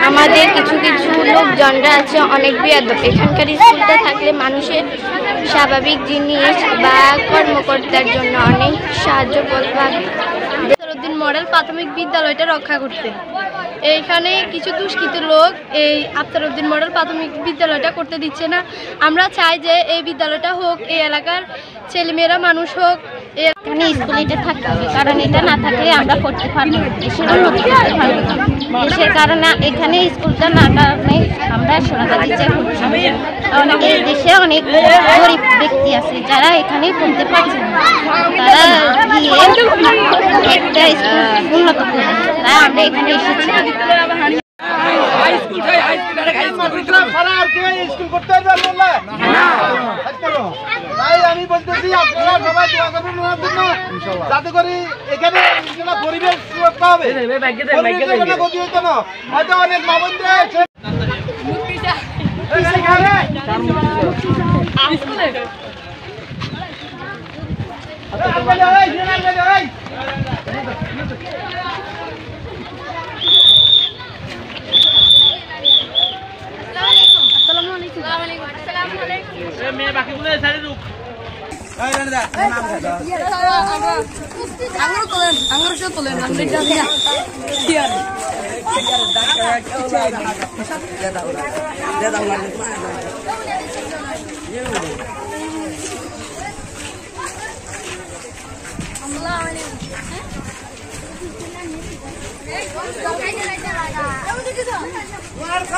আমাদের কিছু কিছু লোকজনরা আছে অনেক বেয়াদব। এখানকার স্কুলটা থাকলে মানুষের স্বাভাবিক জিনিস বা কর্মকর্তার জন্য অনেক সাহায্য করবে। আফতারউদ্দিন মডেল প্রাথমিক বিদ্যালয়টা রক্ষা করতে এইখানে কিছু দুষ্কৃত লোক এই আফতারউদ্দিন মডেল প্রাথমিক বিদ্যালয়টা করতে দিচ্ছে না। আমরা চাই যে এই বিদ্যালয়টা হোক, এই এলাকার ছেলেমেয়েরা মানুষ হোক, এখানে স্কুল এটা থাকতে হবে, কারণ এটা না থাকলে আমরা পড়তে পারবো না, দেশের উন্নতি করতে পারবো না। দেশের কারণে এখানে স্কুলটা না কারণে আমরা সোনাগাছি করছি। অনেকে দেশে অনেক গরিব ব্যক্তি আছে যারা এখানে পড়তে পারছে না, তারা গিয়ে একটা স্কুল উন্নত করে, তাই আমরা এখানে এসেছি। আমি বলতেছি আপনারা সবাই দোয়া করবেন ওনার জন্য, যাতে করে এখানে পরিবেশ সুরক্ষা হবে, কোনো ক্ষতি হইতো না। হয়তো অনেক মা বোনরা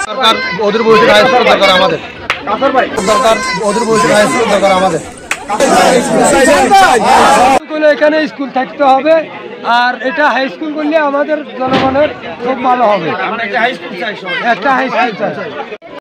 সরকার ওদের বয়সে হাই স্কুল দরকার আমাদের, সরকার ওদের বয়সে হাই স্কুল দরকার আমাদের। এখানে স্কুল থাকতে হবে, আর এটা হাই স্কুল করলে আমাদের জনগণের খুব ভালো হবে। একটা হাই স্কুল চাই।